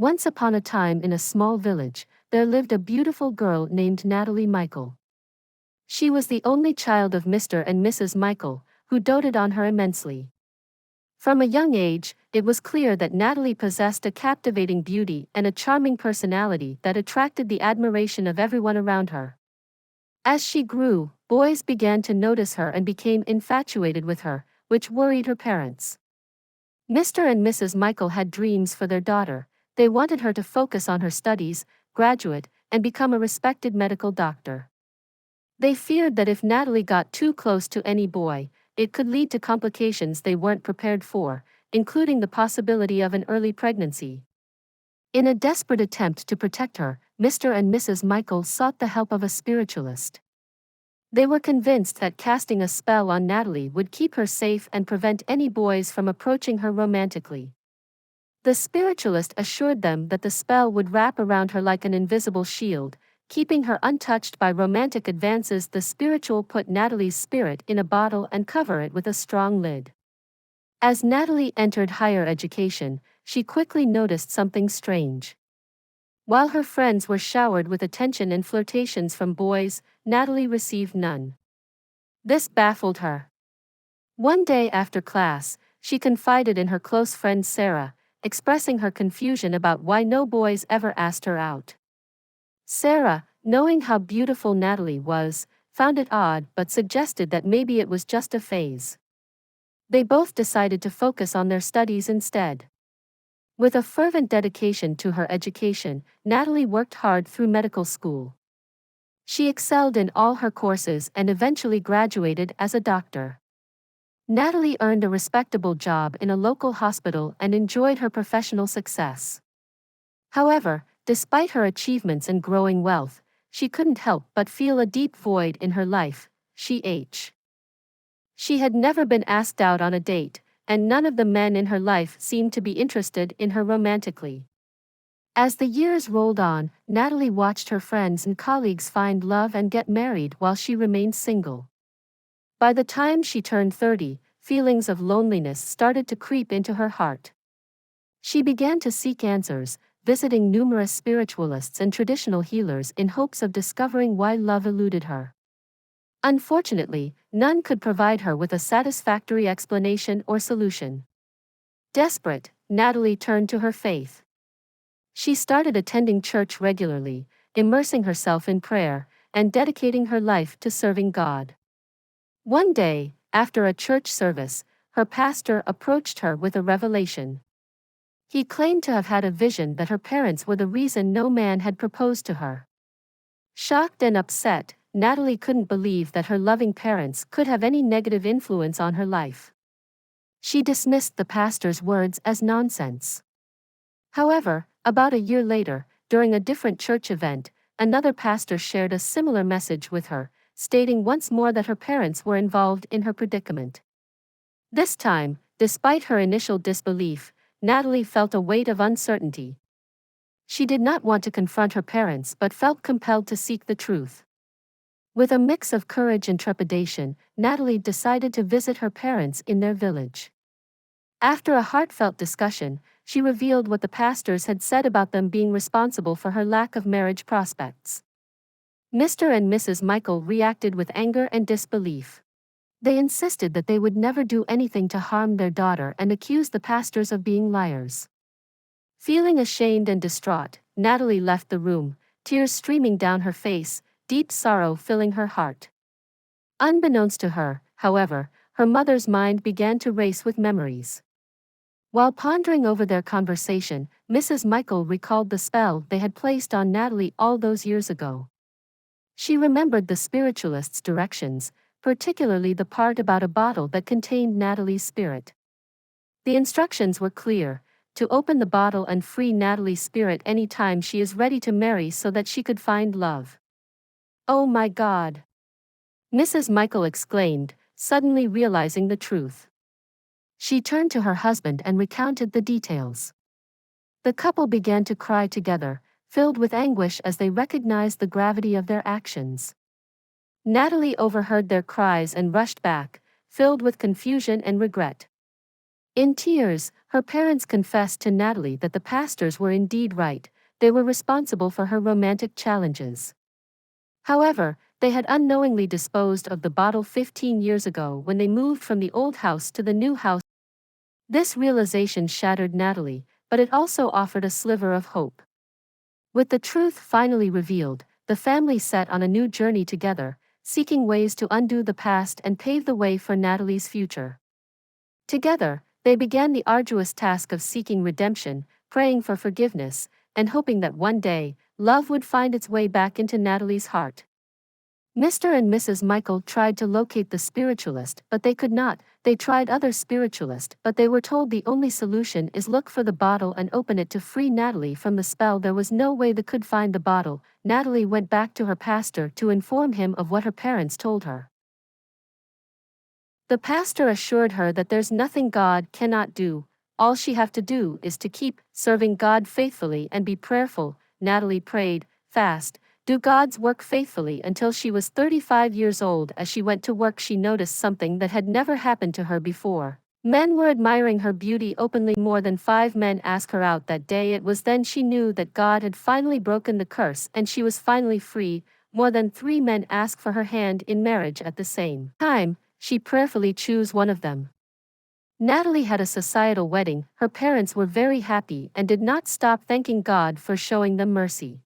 Once upon a time in a small village, there lived a beautiful girl named Natalie Michael. She was the only child of Mr. and Mrs. Michael, who doted on her immensely. From a young age, it was clear that Natalie possessed a captivating beauty and a charming personality that attracted the admiration of everyone around her. As she grew, boys began to notice her and became infatuated with her, which worried her parents. Mr. and Mrs. Michael had dreams for their daughter. They wanted her to focus on her studies, graduate, and become a respected medical doctor. They feared that if Natalie got too close to any boy, it could lead to complications they weren't prepared for, including the possibility of an early pregnancy. In a desperate attempt to protect her, Mr. and Mrs. Michael sought the help of a spiritualist. They were convinced that casting a spell on Natalie would keep her safe and prevent any boys from approaching her romantically. The spiritualist assured them that the spell would wrap around her like an invisible shield, keeping her untouched by romantic advances. The spiritual put Natalie's spirit in a bottle and cover it with a strong lid. As Natalie entered higher education, she quickly noticed something strange. While her friends were showered with attention and flirtations from boys, Natalie received none. This baffled her. One day after class, she confided in her close friend Sarah, expressing her confusion about why no boys ever asked her out. Sarah, knowing how beautiful Natalie was, found it odd but suggested that maybe it was just a phase. They both decided to focus on their studies instead. With a fervent dedication to her education, Natalie worked hard through medical school. She excelled in all her courses and eventually graduated as a doctor. Natalie earned a respectable job in a local hospital and enjoyed her professional success. However, despite her achievements and growing wealth, she couldn't help but feel a deep void in her life. She had never been asked out on a date, and none of the men in her life seemed to be interested in her romantically. As the years rolled on, Natalie watched her friends and colleagues find love and get married while she remained single. By the time she turned 30, feelings of loneliness started to creep into her heart. She began to seek answers, visiting numerous spiritualists and traditional healers in hopes of discovering why love eluded her. Unfortunately, none could provide her with a satisfactory explanation or solution. Desperate, Natalie turned to her faith. She started attending church regularly, immersing herself in prayer, and dedicating her life to serving God. One day, after a church service, her pastor approached her with a revelation. He claimed to have had a vision that her parents were the reason no man had proposed to her. Shocked and upset, Natalie couldn't believe that her loving parents could have any negative influence on her life. She dismissed the pastor's words as nonsense. However, about a year later, during a different church event, another pastor shared a similar message with her, stating once more that her parents were involved in her predicament. This time, despite her initial disbelief, Natalie felt a weight of uncertainty. She did not want to confront her parents but felt compelled to seek the truth. With a mix of courage and trepidation, Natalie decided to visit her parents in their village. After a heartfelt discussion, she revealed what the pastors had said about them being responsible for her lack of marriage prospects. Mr. and Mrs. Michael reacted with anger and disbelief. They insisted that they would never do anything to harm their daughter and accused the pastors of being liars. Feeling ashamed and distraught, Natalie left the room, tears streaming down her face, deep sorrow filling her heart. Unbeknownst to her, however, her mother's mind began to race with memories. While pondering over their conversation, Mrs. Michael recalled the spell they had placed on Natalie all those years ago. She remembered the spiritualist's directions, particularly the part about a bottle that contained Natalie's spirit. The instructions were clear: to open the bottle and free Natalie's spirit any time she is ready to marry so that she could find love. "Oh my God!" Mrs. Michael exclaimed, suddenly realizing the truth. She turned to her husband and recounted the details. The couple began to cry together, filled with anguish as they recognized the gravity of their actions. Natalie overheard their cries and rushed back, filled with confusion and regret. In tears, her parents confessed to Natalie that the pastors were indeed right, they were responsible for her romantic challenges. However, they had unknowingly disposed of the bottle 15 years ago when they moved from the old house to the new house. This realization shattered Natalie, but it also offered a sliver of hope. With the truth finally revealed, the family set on a new journey together, seeking ways to undo the past and pave the way for Natalie's future. Together, they began the arduous task of seeking redemption, praying for forgiveness, and hoping that one day, love would find its way back into Natalie's heart. Mr. and Mrs. Michael tried to locate the spiritualist, but they could not. They tried other spiritualists, but they were told the only solution is look for the bottle and open it to free Natalie from the spell. There was no way they could find the bottle. Natalie went back to her pastor to inform him of what her parents told her. The pastor assured her that there's nothing God cannot do. All she have to do is to keep serving God faithfully and be prayerful. Natalie prayed, fast, do God's work faithfully until she was 35 years old. As she went to work, she noticed something that had never happened to her before. Men were admiring her beauty openly. More than 5 men asked her out that day. It was then she knew that God had finally broken the curse and she was finally free. More than 3 men asked for her hand in marriage at the same time. She prayerfully chose one of them. Natalie had a societal wedding. Her parents were very happy and did not stop thanking God for showing them mercy.